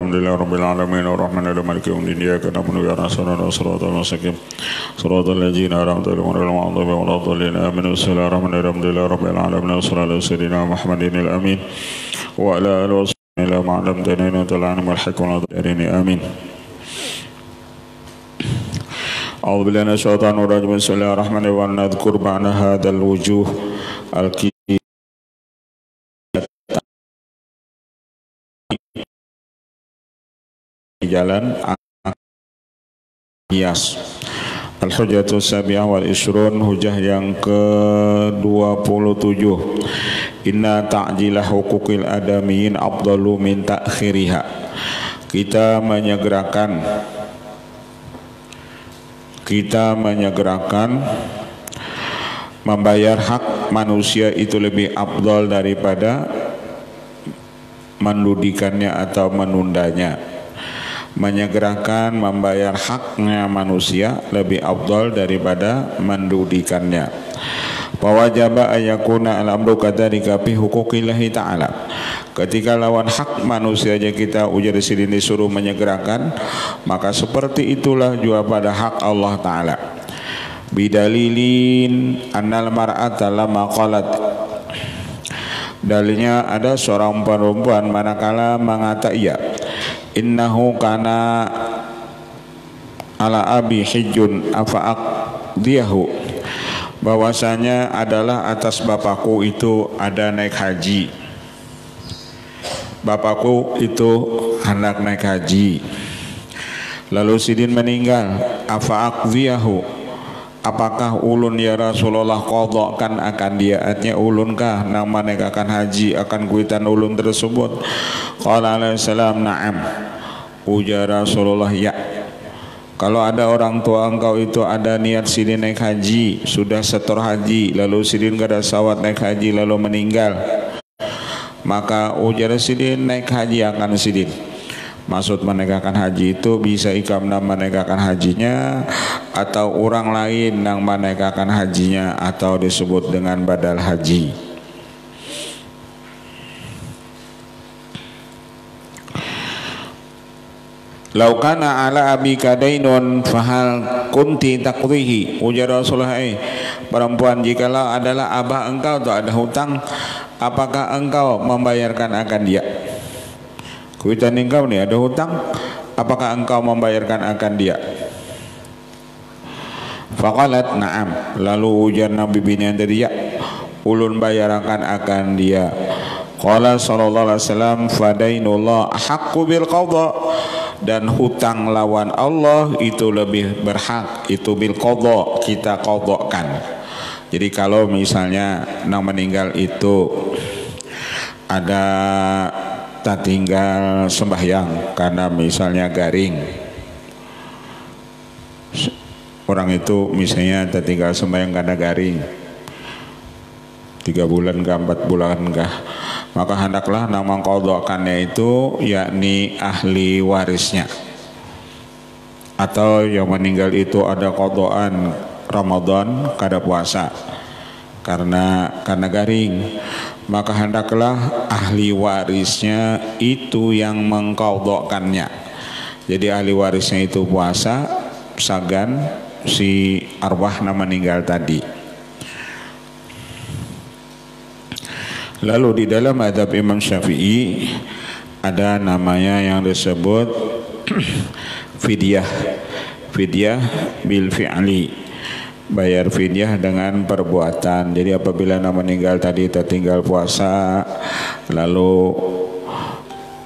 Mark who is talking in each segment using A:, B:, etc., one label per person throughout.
A: Alhamdulillah Rabbil Alamin Ar-Rahmanir Rahim Maliki Yawmiddin Iyyaka na'budu wa iyyaka nasta'in Shiratal mustaqim Shiratal ladzina an'amta 'alaihim ghairil maghdubi 'alaihim waladdallin Amin. Bismillahirrahmanirrahim. Alhamdulillah Rabbil Alamin Wassalatu ala sayyidina Muhammadin al-amin wa ala alihi wa sahbihi ila ma'lamtana innaka alimul hakim wa dharini amin. A'udzu billahi minasyaitonir rajim. Bismillahirrahmanirrahim. Nadhkur ma'na hadzal wujuh al-ki jalan Iyas. Al-Hujjatu Sabi'ah wal Ishrun, hujah yang ke-27. Inna ta'jilah hukukil adamiyin afdalu min ta'khiriha. Kita menyegerakan membayar hak manusia itu lebih afdal daripada mendudikannya atau menundanya. Menyegerakan membayar haknya manusia lebih afdal daripada mendudikannya. Wajaba ayakuna al-amru kadzalika fi huquqillahi ta'ala. Ketika lawan hak manusia aja kita ujar di sini disuruh menyegerakan, maka seperti itulah juga pada hak Allah Ta'ala. Bidalilin annal mar'ata lama qalat. Dalilnya ada seorang perempuan manakala mengata iya, innahu kana ala abi hijjun afa'aqdiyahu, bahwasanya adalah atas bapakku itu ada naik haji. Bapakku itu hendak naik haji, lalu sidin meninggal. Afa'aqdiyahu, apakah ulun ya Rasulullah qadhakan akan dia, artinya ulunkah nang manekakan haji akan kuitan ulun tersebut? Qala alaihi salam na'am, ujar Rasulullah ya. Kalau ada orang tua engkau itu ada niat sidin naik haji, sudah setor haji, lalu sidin gak ada sawat naik haji lalu meninggal, maka ujar sidin naik haji akan sidin. Maksud menegakkan haji itu bisa ikam nam menegakkan hajinya, atau orang lain yang menegakkan hajinya, atau disebut dengan badal haji. Laukana ala abika dainun fahal kunti taqdihi, ujar Rasulullah, perempuan, jikalau adalah abah engkau tu ada hutang, apakah engkau membayarkan akan dia? Kuitan engkau nih ada hutang, apakah engkau membayarkan akan dia? Faqalat na'am, lalu ujar Nabi bini tadi, ya ulun bayarkan akan dia. Qala sallallahu alaihi wasallam fadainullah ahaqqu bil qadha, dan hutang lawan Allah itu lebih berhak itu bil qadha, kita qadhakan. Jadi kalau misalnya nang meninggal itu ada tak tinggal sembahyang karena misalnya garing, orang itu misalnya tak tinggal sembahyang karena garing 3 bulan kah 4 bulan kah, maka hendaklah nang mengqadhakannya itu yakni ahli warisnya, atau yang meninggal itu ada qadhaan Ramadan kada puasa karena garing, maka hendaklah ahli warisnya itu yang mengqadhakannya. Jadi ahli warisnya itu puasa sagan si arwah na meninggal tadi. Lalu di dalam mazhab Imam Syafi'i ada namanya yang disebut fidyah bil fi'li, bayar fidyah dengan perbuatan. Jadi apabila nama meninggal tadi tertinggal puasa, lalu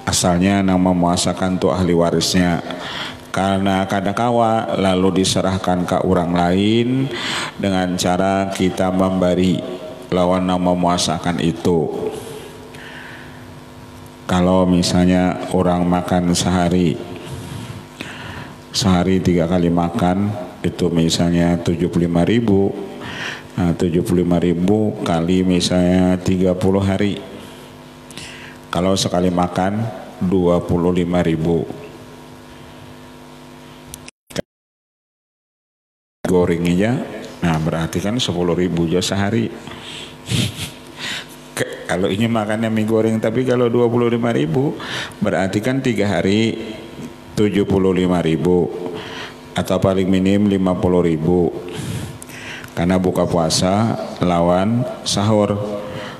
A: asalnya nama memuasakan tuh ahli warisnya, karena kadakawa lalu diserahkan ke orang lain dengan cara kita memberi lawan nama memuasakan itu. Kalau misalnya orang makan sehari 3 kali makan, itu misalnya 75.000. Nah, 75.000 kali misalnya 30 hari. Kalau sekali makan 25.000. Gorengnya, nah berarti kan 10.000 aja sehari. Kalau ini makannya mie goreng, tapi kalau 25.000 berarti kan 3 hari 75.000 atau paling minim 50.000 karena buka puasa lawan sahur.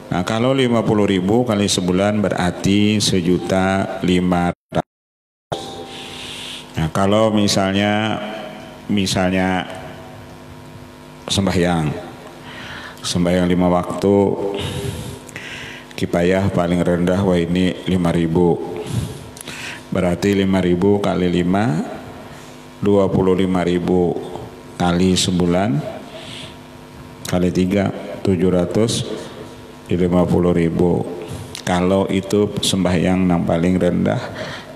A: Nah kalau 50.000 kali sebulan berarti 1.500.000. Nah kalau misalnya sembahyang 5 waktu, kifayah paling rendah wah ini 5.000, berarti 5.000 kali 5 25.000 kali sebulan kali 3 750.000. Kalau itu sembahyang yang paling rendah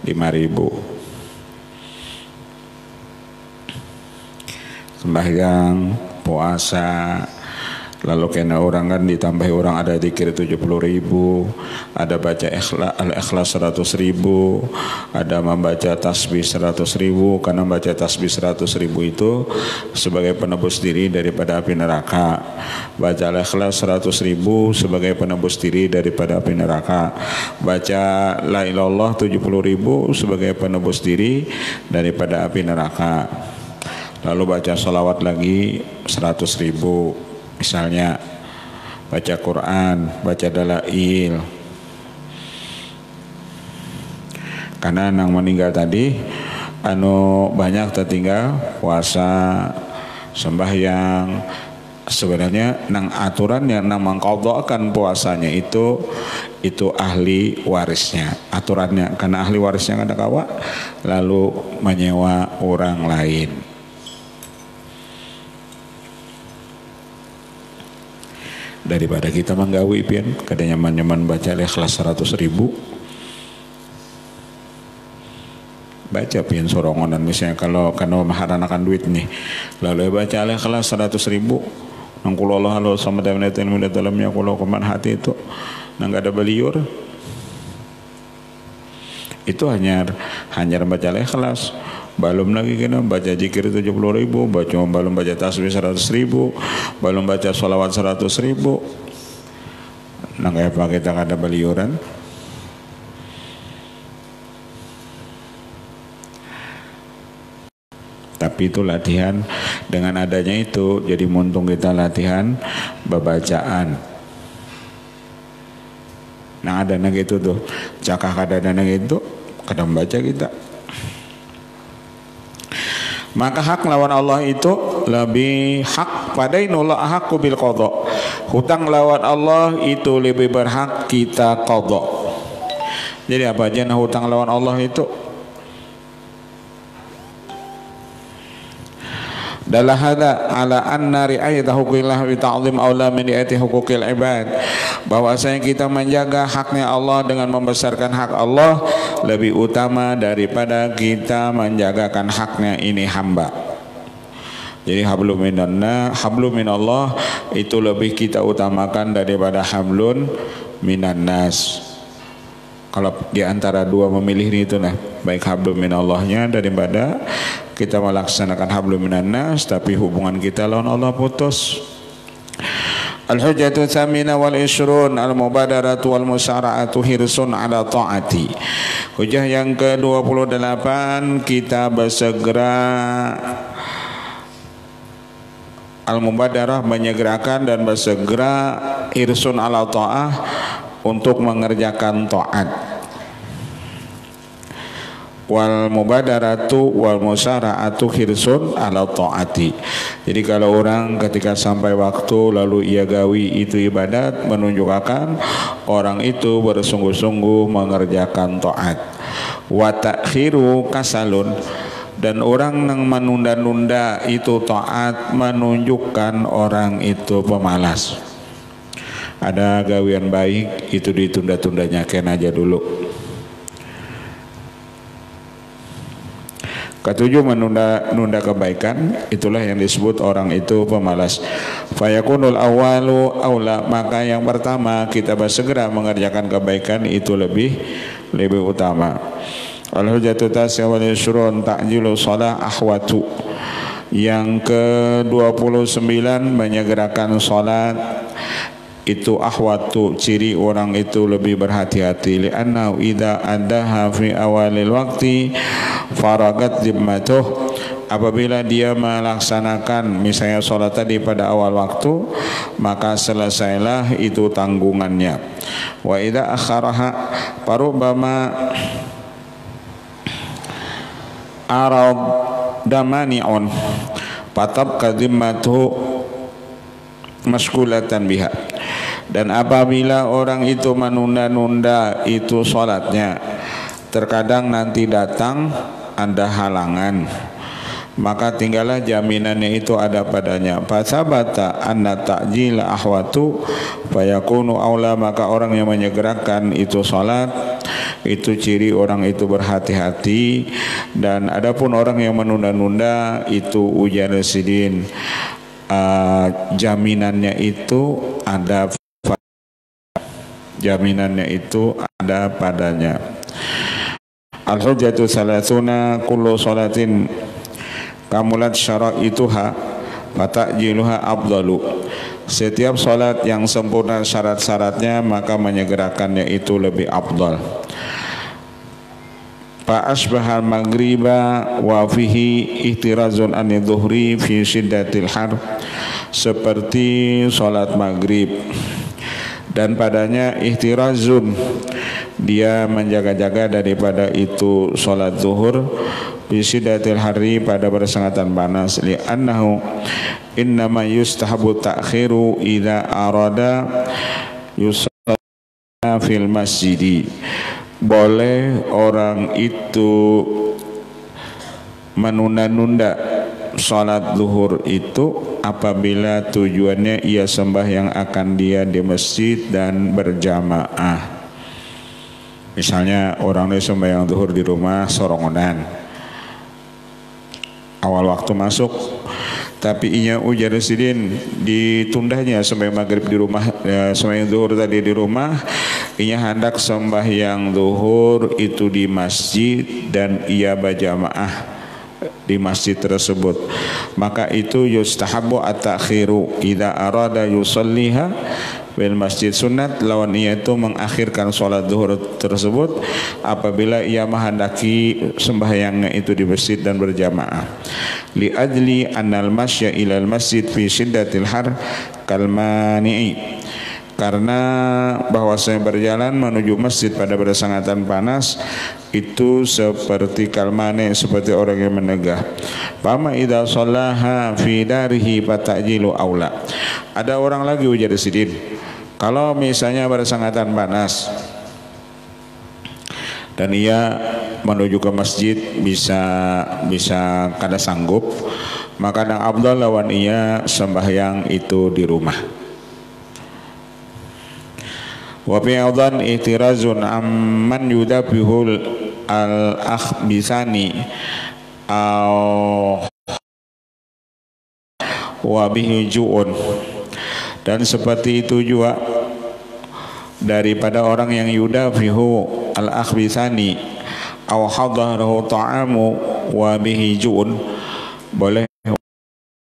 A: 5.000. Sembahyang, puasa, lalu kena orang kan ditambah orang ada zikir 70.000, ada baca al-ikhlas 100.000, ada membaca tasbih 100.000, karena baca tasbih 100.000 itu sebagai penebus diri daripada api neraka. Baca al-ikhlas 100.000 sebagai penebus diri daripada api neraka. Baca la ilallah 70.000 sebagai penebus diri daripada api neraka. Lalu baca salawat lagi 100.000. Misalnya baca Quran, baca dalail. Karena nang meninggal tadi banyak tertinggal puasa, sembahyang. Sebenarnya nang aturan yang nang mengqadhakan puasanya itu ahli warisnya. Aturannya karena ahli warisnya kada kawa lalu menyewa orang lain. Daripada kita menggawi pian kada nyaman baca ikhlas 100.000, baca pian sorongonan. Misalnya kalau maharanakan duit nih lalu baca ikhlas 100.000 nang kula Allah halo sama dametin muda dalamnya kula keman hati itu nang ada beliur itu hanya baca ikhlas. Belum lagi kena baca zikir 70.000, belum baca tasbih 100.000, belum baca sholawat 100.000. Nah kayak apa kita ada beliuran? Tapi itu latihan, dengan adanya itu jadi muntung kita latihan babacaan. Nah ada gitu tuh, cakah kada ada gitu, kadang baca kita. Maka hak lawan Allah itu lebih hak padainullah ahaqu bil qadha. Hutang lawan Allah itu lebih berhak kita qadha. Jadi apa aja nah hutang lawan Allah itu dalam hada ala anna ri'ayata huquqillah wa ta'zim aula min ri'ayati huquqil ibad, bahwasanya kita menjaga haknya Allah dengan membesarkan hak Allah lebih utama daripada kita menjagakan haknya ini hamba. Jadi hablum minallah itu lebih kita utamakan daripada hablun minan nas. Kalau di antara dua memilih itu nah, baik hablum minallahnya daripada kita melaksanakan hablum minan nas tapi hubungan kita lawan Allah putus. Al-hujjatu tsamina wal ishrun al-mubadaratu wal musara'atu hirsun ala ta'ati. Hujjah yang ke-28 kita bersegera al-mubadarah menyegerakan dan bersegera hirsun ala ta'ah untuk mengerjakan taat. Wal mubadaratu wal musara'atu hirsun ala taati. Jadi kalau orang ketika sampai waktu lalu ia gawi itu ibadat, menunjukkan orang itu bersungguh-sungguh mengerjakan taat. Wa ta'khiru kasalun, dan orang yang menunda-nunda itu taat menunjukkan orang itu pemalas. Ada gawian baik itu ditunda-tundanya kena aja dulu. Ketujuh menunda kebaikan, itulah yang disebut orang itu pemalas. Fayakunul awalu aula, maka yang pertama kita bersegera mengerjakan kebaikan itu lebih utama. Al-hujjatu tasya wal yusrun ta'jilu shalah ahwatu. Yang ke-29 menyegerakan salat itu ahwatu, ciri orang itu lebih berhati-hati. Li'annahu idza addaha fi awalil waqti faragat zimmatuh, apabila dia melaksanakan misalnya sholat tadi pada awal waktu, maka selesailah itu tanggungannya. Wa idza akharaha parubama arad damani'un patab kadimmatu maskulatan biha, dan apabila orang itu menunda-nunda itu sholatnya, terkadang nanti datang ada halangan, maka tinggallah jaminannya itu ada padanya. Fasabata anna ta'jil ahwatu fayakunu aula, maka orang yang menyegerakan itu salat itu ciri orang itu berhati-hati, dan adapun orang yang menunda-nunda itu ujar sidin, jaminannya itu ada padanya. Al-hujjatu salasuna kullu salatin kamulat syara'ituha fata'jiluha afdalu. Setiap salat yang sempurna syarat-syaratnya, maka menyegerakannya itu lebih afdal. Fa asbahal maghriba wa fihi ihtirazun an dhuhri fi syiddatil har, seperti salat maghrib dan padanya ihtirazun, dia menjaga-jaga daripada itu salat zuhur bisidatil hari, pada bersengatan panas. Li'annahu innama yustahabu ta'khiru idza arada yusalla fil masjidi, boleh orang itu menunda-nunda salat zuhur itu apabila tujuannya ia sembahyang akan dia di masjid dan berjamaah. Misalnya orang ini sembahyang zuhur di rumah sorongonan, awal waktu masuk, tapi inya ujar sidin ditundanya sembahyang maghrib di rumah, sembahyang zuhur tadi di rumah, inya hendak sembahyang zuhur itu di masjid dan ia berjamaah di masjid tersebut, maka itu yustahabu at-takhiru idza arada yusalliha bil masjid, sunat lawan ia itu mengakhirkan sholat zuhur tersebut apabila ia menghendaki sembahyangnya itu di masjid dan berjamaah. Li ajli annal masya ilal masjid fi syiddatil har kalmani'i, karena bahwasanya berjalan menuju masjid pada bersangatan panas itu seperti kalmane, seperti orang yang menegah. Fama idza shallaha fi darihi fata'jilu aula. Ada orang lagi ujar sidin, kalau misalnya bersangatan panas dan ia menuju ke masjid bisa kada sanggup, maka yang afdal lawan ia sembahyang itu di rumah. Wa fi adhan ihtirazun amman yudabihul al-akhbisani wa bihi ju'un, dan seperti itu juga daripada orang yang yudafihu al-akhbisani aw hadarahu ta'amu wa bihi ju'un, boleh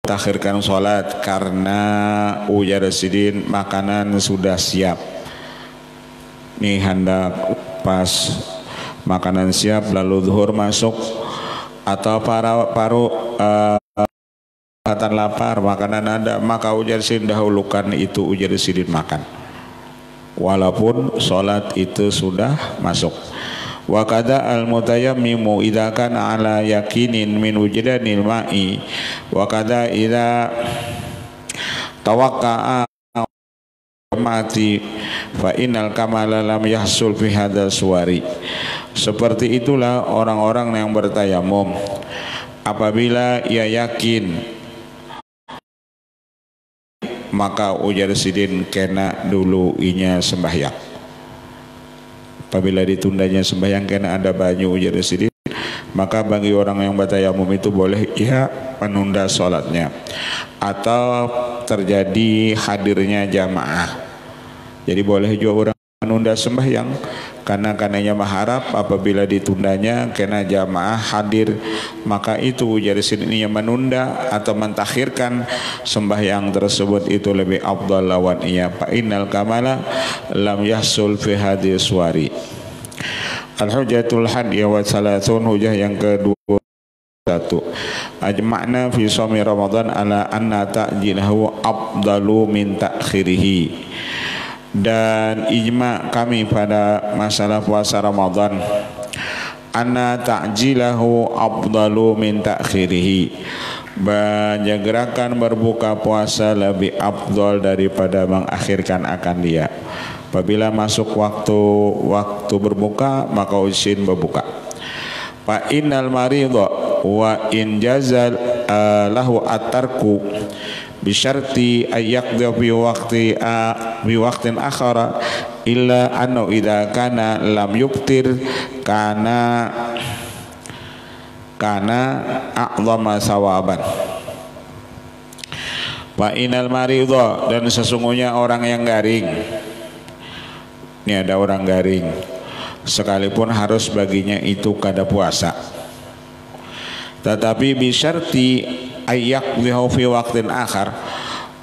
A: takhirkan salat karena ujar sidin makanan sudah siap. Nih hendak pas makanan siap lalu zuhur masuk, atau paru lapar makanan ada, maka ujar sidin dahulukan itu ujar sidin makan walaupun sholat itu sudah masuk. Wa kada al mutayammimu idza kana ala yakinin min wujdanil ma'i wa kada idza tawaqqa'a mati fa innal kamala lam yahsul fi hadzal suwari. Seperti itulah orang-orang yang bertayamum apabila ia yakin, maka ujar sidin kena dulu inya sembahyang. Apabila ditundanya sembahyang kena ada banyu ujar sidin, maka bagi orang yang bertayamum itu boleh ia menunda sholatnya atau terjadi hadirnya jamaah. Jadi boleh juga orang menunda sembahyang karena kananya maharap apabila ditundanya kena jamaah hadir, maka itu ujar sini menunda atau mentakhirkan sembahyang tersebut itu lebih afdal lawan ia. Fa innal kamala lam yahsul fi hadis suwari. Al-hujjatul hadiyah wa salatun, hujah yang kedua satu, ajma'na fi shaumi Ramadan ala anna ta'jilahu afdalu min ta'khirihi. Dan ijma kami pada masalah puasa Ramadan, anna ta'jilahu afdalu min ta'khirihi, menyegerakan berbuka puasa lebih afdal daripada mengakhirkan akan dia. Apabila masuk waktu berbuka, maka usin berbuka. Fa innal maridha wa in jazal lahu at-tarku bisyarti ayyaqda bi waqtin akhara illa anna idza kana lam yuftir kana a'zama sawaban. Wa innal maridha, dan sesungguhnya orang yang garing. Ini ada orang garing, sekalipun harus baginya itu kada puasa, tetapi bisyarti ayyaqdihu fi waqtin akhar,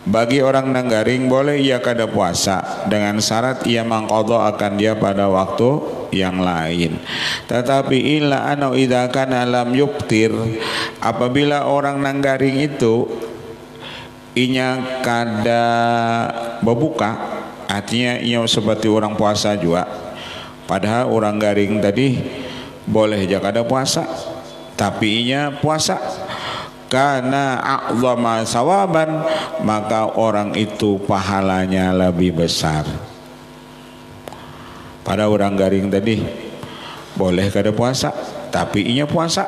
A: bagi orang yang garing boleh ia kada puasa dengan syarat ia mangqadha akan dia pada waktu yang lain. Tetapi illa anna idza kana lam yuftir, apabila orang nang garing itu inya kada berbuka, artinya ia seperti orang puasa juga, padahal orang garing tadi boleh aja kada puasa, tapi inya puasa, karena a'zama sawaban, maka orang itu pahalanya lebih besar. Pada orang garing tadi boleh kada puasa, tapi inya puasa,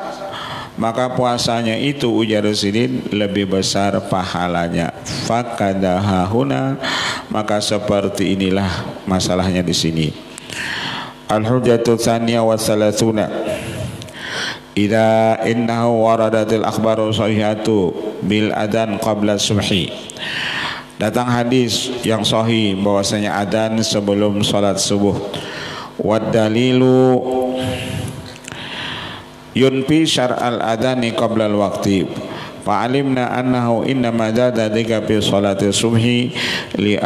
A: maka puasanya itu ujar Sidin lebih besar pahalanya. Fakadahahuna, maka seperti inilah masalahnya di sini. Al-hujjatu tsaniyah wa salasuna, idza innahu waradatil akhbaru sahihatu bil adan qabla subhi. Datang hadis yang sahih bahwasanya adan sebelum salat subuh. Wad dalilu yunfi syar'al adani qabla al-waqti. Fa'alimna annahu innama zada dzika fi salati subhi li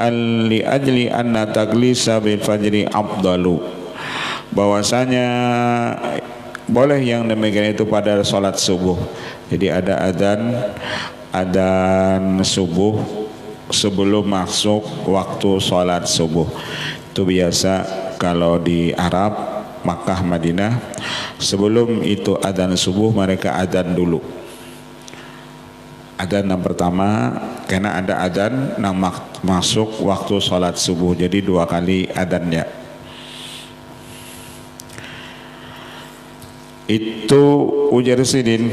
A: ajli anna taglisa bil fajri afdalu. Bahwasanya boleh yang demikian itu pada salat subuh. Jadi ada adzan subuh sebelum masuk waktu salat subuh. Itu biasa kalau di Arab, Makkah, Madinah, sebelum itu adzan subuh mereka adzan dulu. Adzan yang pertama, karena ada adzan yang masuk waktu salat subuh, jadi dua kali adzannya. Itu ujar Sidin,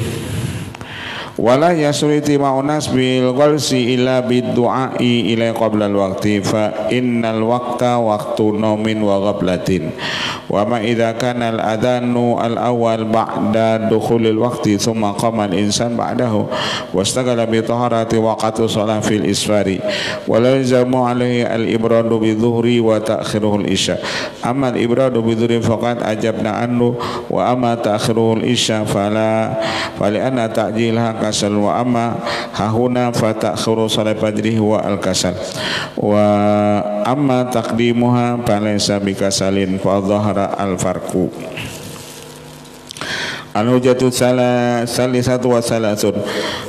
A: wala yasuriti ma'unas bil ghalsi illa bid du'ai ila qabla al-waqti fa innal waqta waqtu naumin wa ghaflatin wa ma idza kana al-adanu al-awwal ba'da dukhulil waqti thumma qama al-insan ba'dahu wastaghala bi taharati waqti shalah fil isfari wa la yazamu alaihi al-ibradu bi dhuhri wa ta'khiruhu al-isya. Amma al-ibradu bi dhuhri faqad ajabna anhu wa amma ta'khiruhu al-isya fala anna ta'jilha kasal wa amma hahuna fatakhuru salat fajrihi wa al-kasal wa amma taqdimuha falaysa bikasalin fa dhahara al-farqu. Al-hujjatu salisatu wa salasun,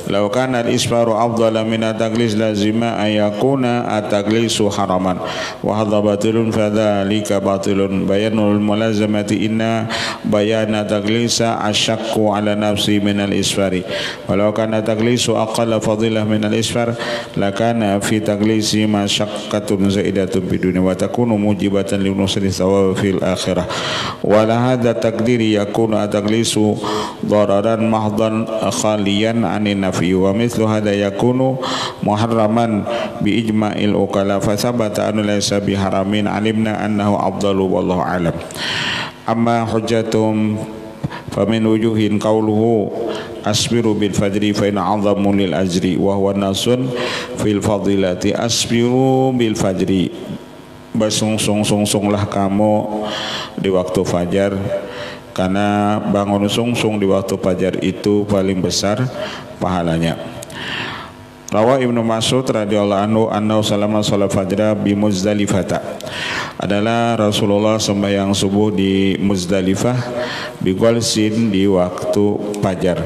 A: law kana al-isfaru afdala min at-taglis lazima ayakuna at-taglisu haraman wa hadha batilun fadzalika batilun bayanul mulazamati inna bayana taglisa asyakku ala nafsi min al-isfari walau kana taglisu aqalla fadilah min al-isfar lakana fi taglisi masyaqqatun zaidatun bidunya wa takunu mujibatan li nusri thawab fil akhirah wa la hadha taqdiri yakunu at-taglisu dararan mahdan khaliyan anin nafi wa mithlu hadha yakunu muharraman bi ijma'il ukala fa sabata an laysa bi haramin alimna annahu afdalu wallahu alam. Amma hujjatum fa min wujuhin qawluhu asbiru bil fajri fa in 'azamu lil ajri wa huwa nasun fil fadilati asbiru bil fajri bersungsung-sungsunglah kamu di waktu fajar, karena bangun sungsung di waktu fajar itu paling besar pahalanya. Rawa Ibnu Mas'ud radhiyallahu anhu salama salat fajr bi Muzdalifah, adalah Rasulullah sembahyang subuh di Muzdalifah bi Ghalsin di waktu fajar.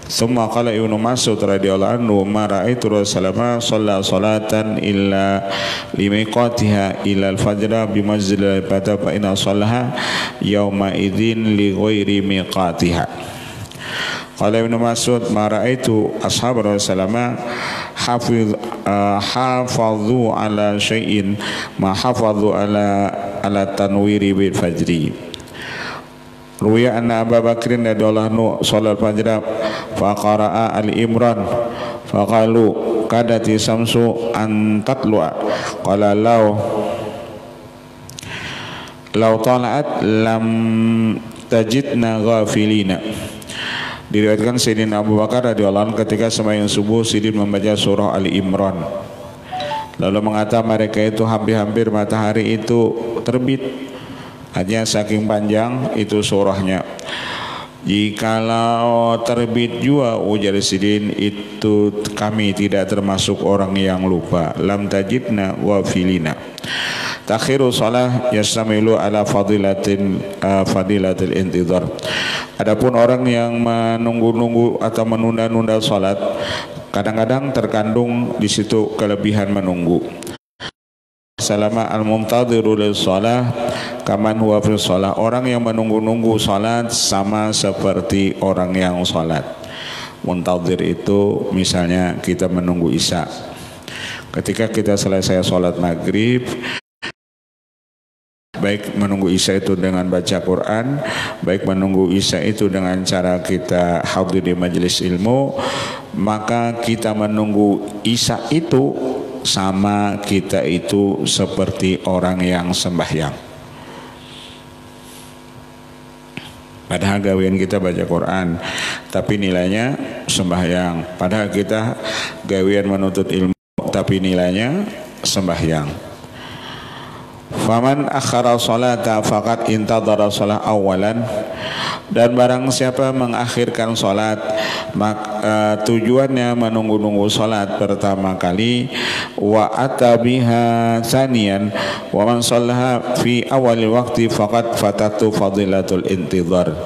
A: Summa qala Ibnu Mas'ud radhiyallahu anhu ma ra'aitu Rasulullah salatan illa limiqatiha ila al-fajr bi Muzdalifah fa inna salaha yauma idzin li ghairi miqatiha. Qala Ibnu Mas'ud ma ra'aitu ashab Rasulullah hafadhu ala syai'in ma hafadhu ala tanwiri bil fajri. Ruya anna Abu Bakrin radhiyallahu anhu shalat fajr fa qara'a al-Imran fa qalu kadati samsu an tatlu'a qala law tala'at lam tajidna ghafilina. Diriwayatkan Sayyidina Abu Bakar radhiyallahu anhu ketika sembahyang subuh Sidin membaca surah Ali Imran, lalu mengatakan mereka itu hampir-hampir matahari itu terbit, hanya saking panjang itu surahnya. Jikalau terbit juga ujar Sidin, itu kami tidak termasuk orang yang lupa. Lam tajidna wafilina. Takhiru salah yastamilu ala fadilatil intidhar. Adapun orang yang menunggu-nunggu atau menunda-nunda salat, kadang-kadang terkandung di situ kelebihan menunggu. Salama al-muntadhiru lis-shalah kaman huwa fi shalah. Orang yang menunggu-nunggu salat sama seperti orang yang salat. Muntadhir itu misalnya kita menunggu Isya. Ketika kita selesai salat maghrib, baik menunggu Isya itu dengan baca Quran, baik menunggu Isya itu dengan cara kita hadir di majelis ilmu, maka kita menunggu Isya itu sama kita itu seperti orang yang sembahyang. Padahal gawean kita baca Quran, tapi nilainya sembahyang. Padahal kita gawean menuntut ilmu, tapi nilainya sembahyang. Faman akhara salata faqad intadhara shalah awalan. Dan barang siapa mengakhirkan salat, tujuannya menunggu-nunggu salat pertama kali, wa atabiha tsaniyan wa man shallaha fi awalil waqti faqad fatatu fadilatul intidhar.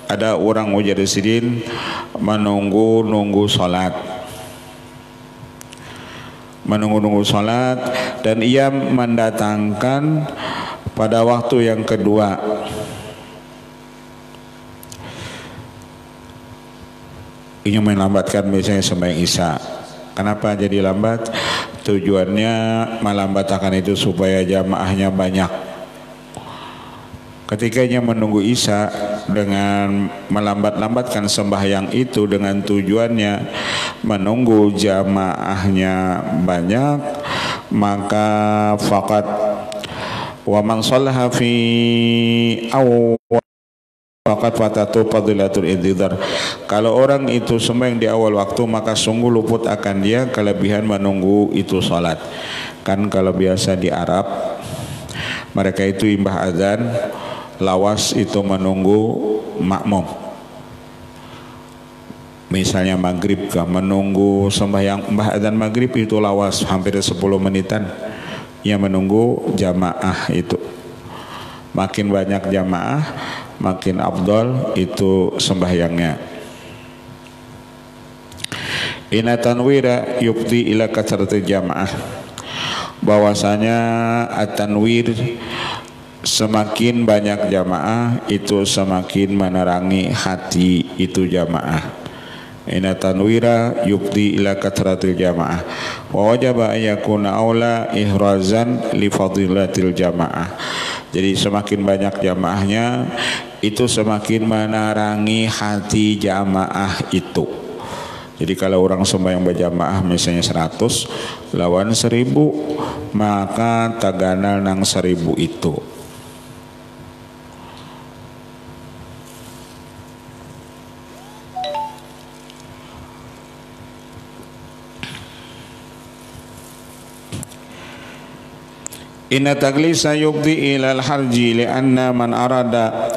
A: Ada orang mujahidin menunggu-nunggu salat, dan ia mendatangkan pada waktu yang kedua. Ini melambatkan biasanya sembahyang Isya. Kenapa jadi lambat? Tujuannya melambatkan itu supaya jamaahnya banyak. Ketikanya menunggu Isya dengan melambat-lambatkan sembahyang itu dengan tujuannya menunggu jamaahnya banyak, maka faqat wa man shallaha fi awal faqat fatatu fadilatul intidhar. Kalau orang itu sembahyang di awal waktu, maka sungguh luput akan dia kelebihan menunggu itu salat. Kan kalau biasa di Arab mereka itu imbah azan lawas itu menunggu makmum. Misalnya maghrib kah, menunggu sembahyang mbah adzan maghrib itu lawas hampir 10 menitan yang menunggu jamaah itu. Makin banyak jamaah makin afdal itu sembahyangnya. Inna tanwira yufdi ila kasratil jamaah. Bahwasanya at-tanwir, semakin banyak jamaah itu semakin menerangi hati itu jamaah. Inna tanwira yufdi ila kasratil jamaah wa wajaba ayakuna aula ihrazan li fadilatil jamaah. Jadi semakin banyak jamaahnya itu semakin menerangi hati jamaah itu. Jadi kalau orang sembahyang berjamaah misalnya 100 lawan 1000, maka taganal nang 1000 itu. Inna taglisa yubdi ila al-harji li'anna man arada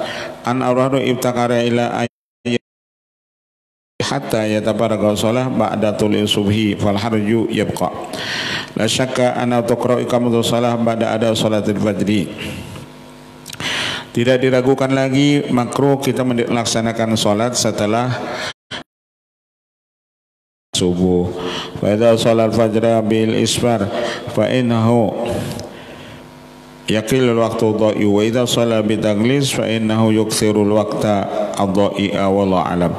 A: an aradu ibtakara ila hatta yatabaraka shalah ba'da tuli subhi fal harju yabqa. La syakka anna tuqra iqamatu shalah ba'da ada salatil fajri. Tidak diragukan lagi makruh kita melaksanakan salat setelah subuh. Fa idza shalal fajra bil isfar fa innahu yaqilul waqtu dha'i wa idza shala bi taglis fa innahu yuksirul waqta adha'i'a wallahu alam.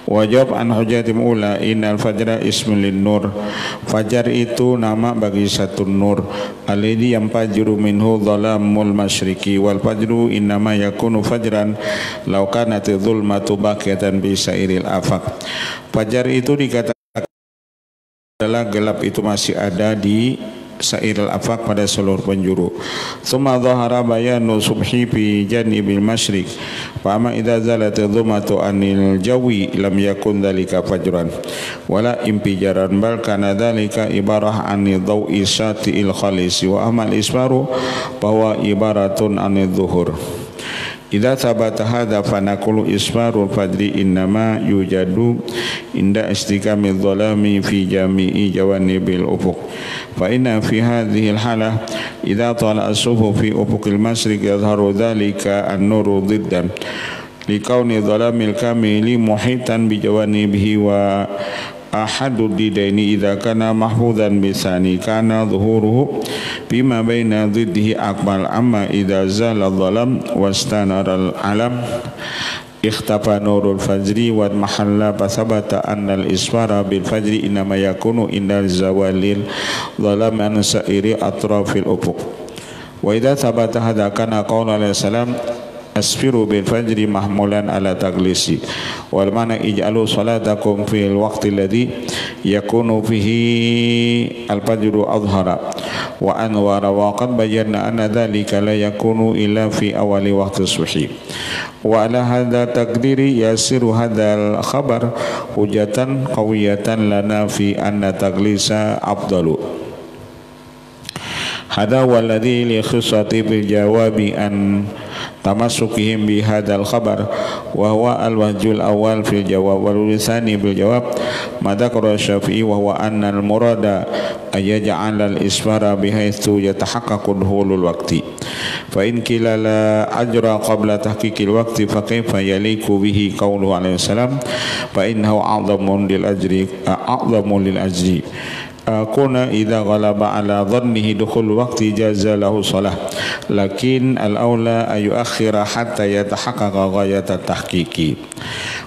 A: Wajib an hujatim ula innal fajra ismul nur. Fajar itu nama bagi satu nur alladhi yanfajiru minhu dhalamul masyriqi wal fajru innama yakunu fajran law kanat dhulmatu baqiyatan bi sairil afaq. Fajar itu dikatakan adalah gelap itu masih ada di sairil afaq pada seluruh penjuru. Tsumma dhahara bayanu subhi fi janibil masyriq. Fa amma idza zalat dhumatu anil jawi lam yakun dzalika fajran wala impijaran bal kana dzalika ibarah anil dawi satiil khalis wa amal isfaru bahwa ibaratun anil zuhur. Idza sabata hadza fa naqulu isfarul fajri innama yujadu inda istiqamil dhalami fi jami'i jawanibil ufuq. Fa inna fi hadhihi al-halah idza tala as-subhu fi ufuqil masyriq yadhharu dhalika an-nuru diddan liqauni dhalamil kamili muhitan bi jawanibihi wa ahadu didaini idza kana mahfuzan bisani kana zuhuruhu bima baina dhiddihi akmal amma idza zala dhalam wastanara al-alam ikhtafa nurul fajri wa mahalla fasabata annal isfara bil fajri inama yakunu indal zawalil dhalam an sa'iri atrafil ufuq. Wa idza thabata hadza kana qaula alaihi salam asfiru bil fajri mahmulan ala taglisi wal mana ij'alu salatakum fil waqti alladhi yakunu fihi al fajru adhara wa anwara wa qad bayyana anna dhalika la yakunu illa fi awali waqti subhi wa ala hadha taqdiri yasiru hadzal khabar hujatan qawiyatan lana fi anna taglisa afdalu. Hadha walladhi li khissati bil jawabi an tamassukihim bi hadzal khabar wa huwa al-wajhul awwal fil jawab wal lisani bil jawab madakara Syafi'i wa huwa anna al-murada ayaj'al al-isfara bihaitsu yatahaqqaqu duhulul waqti fa in qila la ajra qabla tahqiqil waqti fa kaifa yaliku bihi qauluhu alaihi salam fa innahu a'dhamu lil ajri kuna idza ghalaba ala dhannihi dukhul waqti jaza lahu shalah lakin al-aula ayu akhira hatta yatahaqqaqa ghayat at-tahqiqi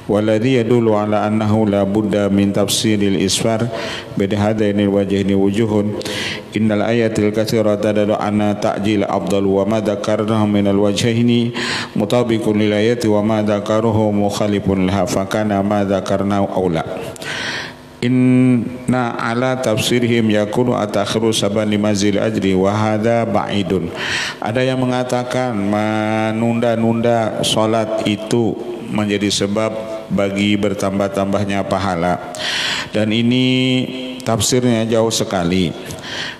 A: walladhi yadullu ala annahu la budda min tafsiril isfar bihadaini wajhaini wujuhun innal ayatil katsirata tadullu anna ta'jil afdal wa ma dzakarnahu min al-wajhaini mutabiqun lil ayati wa ma dzakaruhu mukhalifun laha fa kana ma dzakarnahu aula. Inna ala tafsirihim yakunu atakhiru sabani mazil ajri wa hadha ba'idun. Ada yang mengatakan menunda-nunda salat itu menjadi sebab bagi bertambah-tambahnya pahala, dan ini tafsirnya jauh sekali.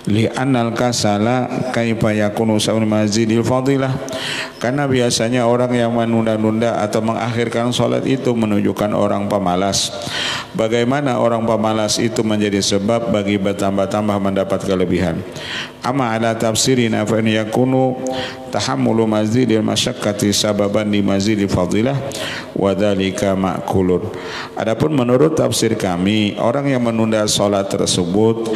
A: Li'annal kasala kaifa yakunu sa'un mazidil fadilah, karena biasanya orang yang menunda-nunda atau mengakhirkan salat itu menunjukkan orang pemalas. Bagaimana orang pemalas itu menjadi sebab bagi bertambah-tambah mendapat kelebihan. Amma ala tafsirina fa in yakunu tahammulu mazidil masyaqqati sababan li mazidil fadilah wa dzalika ma'kulun. Adapun menurut tafsir kami, orang yang menunda salat tersebut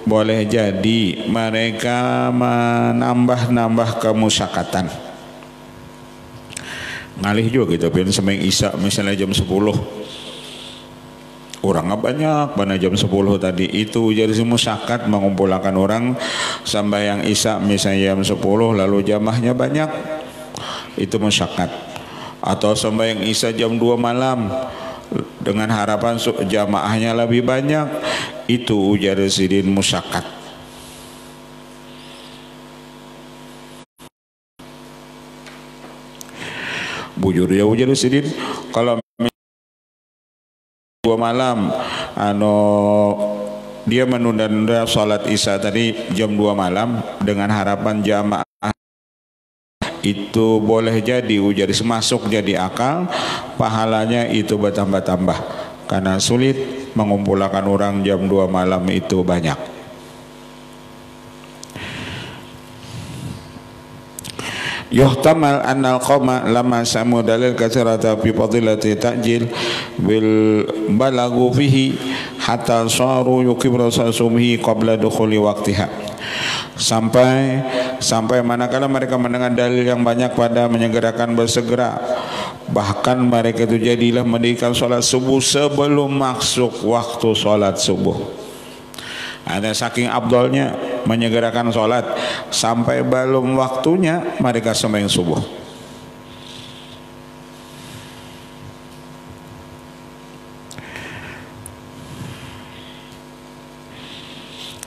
A: boleh jadi mereka menambah kemusyakatan. Ngalih juga gitu, pengen sembahyang isya misalnya jam 10. Orangnya banyak, pada jam 10 tadi itu jadi musyakat mengumpulkan orang sembahyang isya misalnya jam 10 lalu jamaahnya banyak, itu musyakat. Atau sembahyang isya jam 2 malam dengan harapan jamaahnya lebih banyak, itu ujar sidin musyakat. Bujur ya ujar sidin, kalau 2 malam dia menunda-nunda sholat isya tadi jam 2 malam dengan harapan jamaah itu boleh jadi ujar masuk jadi akal, pahalanya itu bertambah-tambah karena sulit mengumpulkan orang jam 2 malam itu banyak. Yuhtamal annal qawma lama samu dalil katsirata fi fadilati ta'jil bil balagu fihi hatta saru yuqibru sasumihi qabla dukhuli waqtiha. Sampai manakala mereka mendengar dalil yang banyak pada menyegerakan bersegera, bahkan mereka itu jadilah mendirikan sholat subuh sebelum masuk waktu sholat subuh. Ada saking abdolnya menyegerakan sholat sampai belum waktunya mereka sembahyang subuh.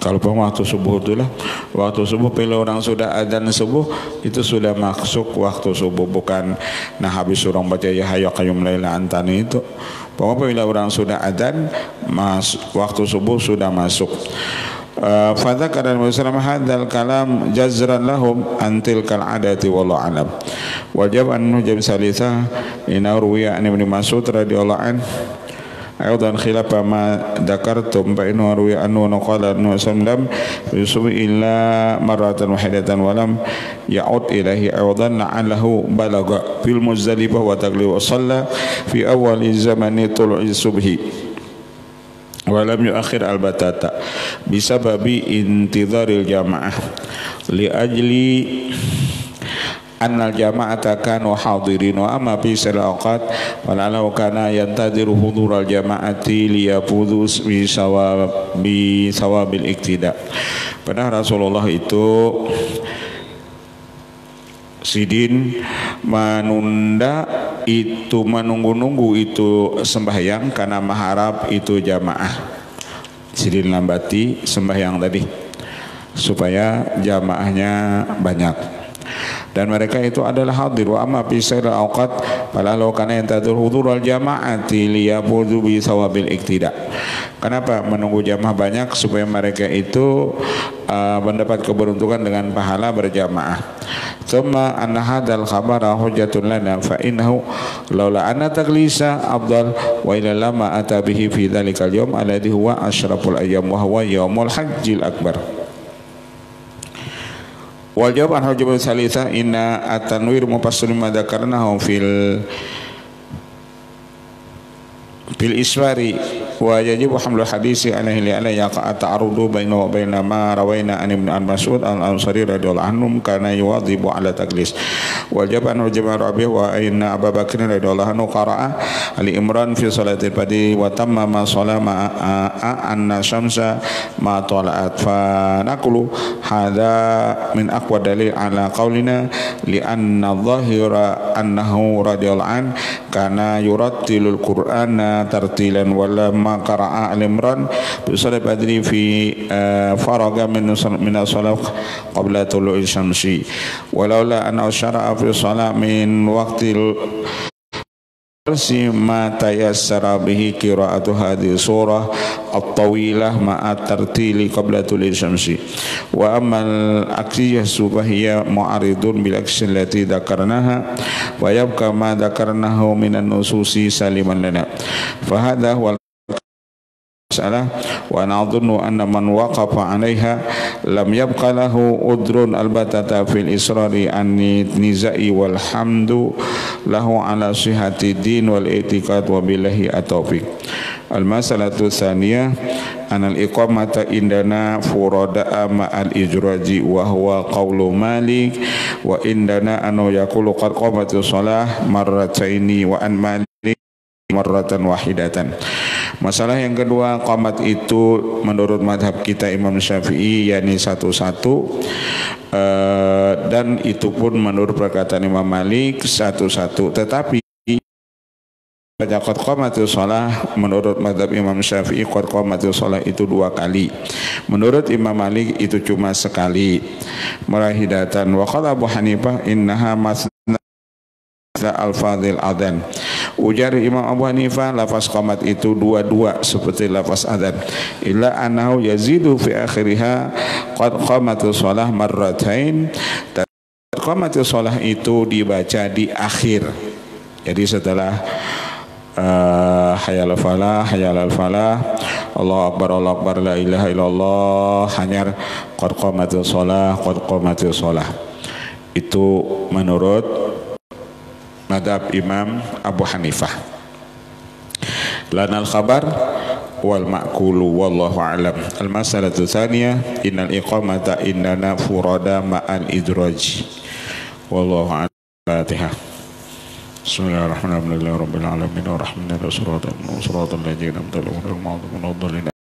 A: Kalau waktu subuh itulah waktu subuh, bila orang sudah adzan subuh itu sudah masuk waktu subuh, bukan nah habis orang baca ya hayya qayyum laila antani itu. Pokoknya bila orang sudah adzan waktu subuh sudah masuk. Fadzakara Nabi sallallahu alaihi wasallam hadzal kalam jazran lahum an tilkal adati wallahu alam. Wajib an nujab salisa ina ruwiya an Ibnu Mas'ud radhiyallahu an أيضا خلاف ما ذكرتم فإنه روي أنه قال أنه سلم يصوم إلا مرة واحدة ولم يعد إليه أيضا لعله بلغ في المزدلفة وتغلب وصلى في أول زمن طلوع الصبح ولم يؤخر البتة بسبب انتظار الجماعة لأجل annal jama'ata kanu hadirin wa amma fi salawat walau kana yantadiru hudural jama'ati liyafudhu bi sawabil iktida. Padahal Rasulullah itu sidin menunda itu, menunggu-nunggu itu sembahyang karena mengharap itu jamaah. Sidin lambati sembahyang tadi supaya jamaahnya banyak. Dan mereka itu adalah hadir. Wa amma fi sa'il awqat falalau kana yantadur hudurul jama'ati liyafudhu bi sawabil iktida. Kenapa menunggu jamaah banyak? Supaya mereka itu mendapat keberuntungan dengan pahala berjamaah. Tsumma anna hadzal khabara hujjatun lana fa innahu laula anna taglisa afdal wa ila lama ata bihi fi dzalikal yawm alladhi huwa asyraful ayyam wa huwa yaumul hajjil akbar. Wal jawab an hujjah salisa inna at-tanwir mufassilun ma dzakarnahu fil iswari wa yajibu hamlu hadisi alaihi li ala yaqa ta'arudu bainahu wa baina ma rawaina an ibn Mas'ud al-Ansari radhiyallahu anhu kana yuwadhibu ala taqlis. Wal jawab an hujjah rabi' wa inna Abu Bakr radhiyallahu anhu qara'a Ali Imran fi salatil fadi wa tamma ma salama anna syamsa ma tala'at fa naqulu hadha min aqwa dalil ala qaulina li anna dhahira annahu radhiyallahu an kana yurattilul qur'ana tartilan wala ma qara'a al-Imran bi salat badri fi faraga min as-salat qabla tulu'i syamsi walaula an syara'a fi salat min waqtil ma tayassara bihi qira'atu hadhihi surah at-tawilah ma'a tartili qabla tulu'i syamsi wa ammal aksiyah subahiyya mu'aridun bil aksi allati dzakarnaha wa yabqa ma dzakarnahu minan nususi saliman lana fa hadha huwa salah wa na'dhunnu anna man waqafa 'alaiha lam yabqa lahu udrun albatata fil israri an nizai wal hamdu lahu ala sihhati din wal i'tiqad wa billahi at-taufiq. Al-masalatu tsaniyah anal iqamata indana furada ma'al ijraji wa huwa qawlu Malik wa indana anu yaqulu qad qamatus shalah marrataini wa an Malik marratan wahidatan. Masalah yang kedua, qamat itu menurut madhab kita Imam Syafi'i yakni satu-satu, dan itu pun menurut perkataan Imam Malik satu-satu. Tetapi qad qamatus shalah menurut madhab Imam Syafi'i qad qamatus shalah itu 2 kali. Menurut Imam Malik itu cuma sekali. Marahidatan wa qala Abu Hanifah innaha masna al-fadhil adhan. Ujar Imam Abu Hanifah, lafaz qamat itu dua-dua seperti lafaz adhan. Illa annahu yazidu fi akhiriha qad qamatus shalah marratain. Qamatus shalah itu dibaca di akhir. Jadi setelah hayal falah, hayal al falah, Allahu akbar, la ilaha illallah, hanyar qad qamatus shalah, qad qamatus shalah. Itu menurut madhab Imam Abu Hanifah. Lanal khabar wal ma'kulu wallahu a'lam. Al masalatu tsaniyah innal iqamata indana furada ma'al idraj. Wallahu a'lam. Fatihah. Bismillahirrahmanirrahim. Rabbil alamin arrahmanir rahim. Shiratal ladzina an'amta 'alaihim ghairil maghdubi 'alaihim